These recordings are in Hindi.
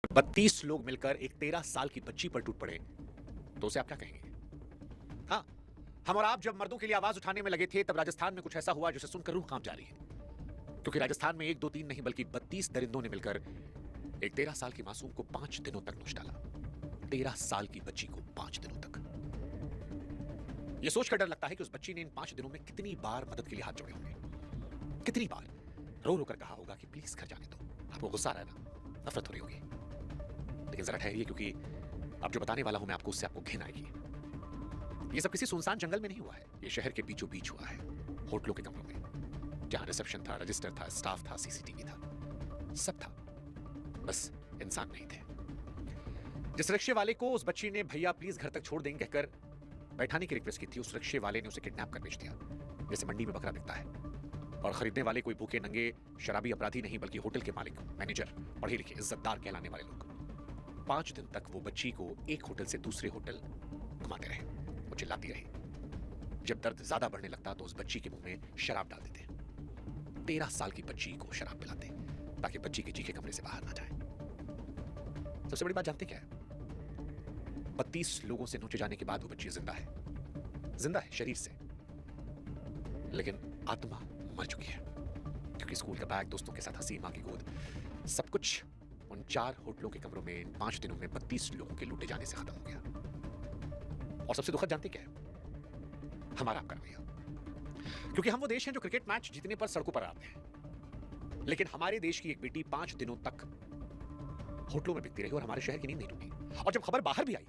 32 लोग मिलकर एक 13 साल की बच्ची पर टूट पड़े तो उसे आप क्या कहेंगे? हाँ, हम और आप जब मर्दों के लिए आवाज उठाने में लगे थे तब राजस्थान में कुछ ऐसा हुआ जिसे सुनकर रूह कांप जा रही है। क्योंकि राजस्थान में 1 2 3 नहीं बल्कि 32 दरिंदों ने मिलकर एक 13 साल की मासूम को 5 दिनों तक नोच डाला। 13 साल की बच्ची को 5 दिनों तक। यह सोचकर डर लगता है कि उस बच्ची ने इन 5 दिनों में कितनी बार मदद के लिए हाथ जोड़े होंगे, कितनी बार रो रो कर कहा होगा कि प्लीज घर जाने दो। आपको गुस्सा आ रहा है ना, नफरत हो रही होगी, लेकिन जरा ठहरिए क्योंकि अब जो बताने वाला हूं मैं आपको, उससे आपको घिन आएगी। ये सब किसी सुनसान जंगल में नहीं हुआ है, ये शहर के बीचों बीच हुआ है, होटलों के कमरों में, जहां रिसेप्शन था, रजिस्टर था, स्टाफ था, सीसीटीवी था, सब था, बस इंसान नहीं थे। जिस रिक्शे वाले को उस बच्ची ने भैया प्लीज घर तक छोड़ देंगे कहकर बैठाने की रिक्वेस्ट की थी, उस रिक्शे वाले ने उसे किडनैप कर बेच दिया, जैसे मंडी में बकरा बिकता है। और खरीदने वाले कोई भूखे नंगे शराबी अपराधी नहीं बल्कि होटल के मालिक, मैनेजर, पढ़े लिखे, इज्जतदार कहलाने वाले लोग। 5 दिन तक वो बच्ची को एक होटल से दूसरे होटल घुमाते रहे, वो चिल्लाती रही। जब दर्द ज्यादा बढ़ने लगता तो उस बच्ची के मुंह में शराब डाल देते। 13 साल की बच्ची को शराब पिलाते ताकि बच्ची के चीखे कमरे से बाहर ना जाए। सबसे बड़ी बात जानते क्या है? 32 लोगों से नोचे जाने के बाद वो बच्ची जिंदा है, जिंदा है शरीर से, लेकिन आत्मा मर चुकी है। क्योंकि स्कूल का बैग, दोस्तों के साथ हंसी, मां की गोद, सब कुछ उन 4 होटलों के कमरों में 5 दिनों में 32 लोगों के लूटे जाने से खत्म हो गया। और सबसे दुखद जानते क्या है? हमारा आपका रवैया। क्योंकि हम वो देश हैं जो क्रिकेट मैच जीतने पर सड़कों पर आते हैं, लेकिन हमारे देश की एक बेटी 5 दिनों तक होटलों में बिकती रही और हमारे शहर की नींद नहीं टूटी। और जब खबर बाहर भी आई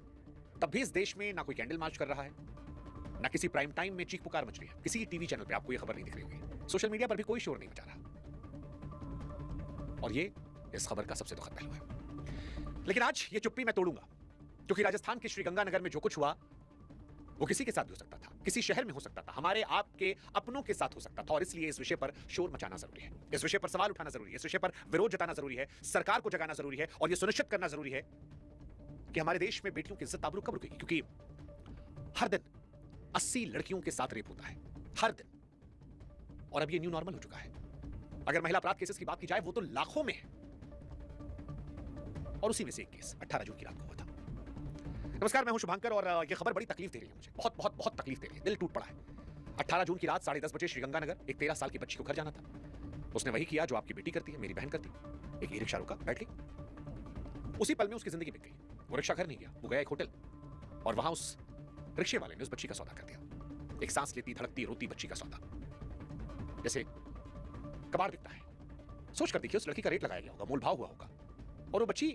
तब भी इस देश में ना कोई कैंडल मार्च कर रहा है, ना किसी प्राइम टाइम में चीख पुकार मच रही है। किसी टीवी चैनल पे आपको ये खबर नहीं दिख रही होगी, सोशल मीडिया पर भी कोई शोर नहीं मचा रहा। और ये इस खबर का सबसे दुखद पहलू है। लेकिन आज ये चुप्पी मैं तोड़ूंगा, क्योंकि राजस्थान के श्रीगंगानगर में जो कुछ हुआ वो किसी के साथ भी हो सकता था, किसी शहर में हो सकता था, हमारे आपके अपनों के साथ हो सकता था। और इसलिए इस विषय पर शोर मचाना जरूरी है, इस विषय पर सवाल उठाना जरूरी है, इस विषय पर विरोध जताना जरूरी है, सरकार को जगाना जरूरी है और यह सुनिश्चित करना जरूरी है कि हमारे देश में बेटियों की इज्जत आबरू कब रुकेगी। क्योंकि हर दिन 80 लड़कियों के साथ रेप होता है, हर दिन। और अब ये न्यू नॉर्मल हो चुका है। अगर महिला अपराध केसेस की बात की जाए वो तो लाखों में है, और उसी में से एक केस 18 जून की रात को हुआ था। नमस्कार, मैं हूं शुभांकर और यह खबर बड़ी तकलीफ दे रही है मुझे, बहुत बहुत बहुत तकलीफ दे रही है, दिल टूट पड़ा है। 18 जून की रात 10:30 बजे श्रीगंगानगर एक 13 साल की बच्ची को घर जाना था। उसने वही किया जो आपकी बेटी करती है, मेरी बहन करती। एक ई रिक्शा रुका, बैठ गई। उसी पल में उसकी जिंदगी बिक गई। वो रिक्शा घर नहीं गया, वो गया एक होटल, और वहां उस रिक्शे वाले ने उस बच्ची का सौदा कर दिया। एक सांस लेती, धड़कती, रोती बच्ची का सौदा, जैसे कबाड़ बिकता है। सोच कर देखिए, उस लड़की का रेट लगाया गया होगा, मोल भाव हुआ होगा, और वो बच्ची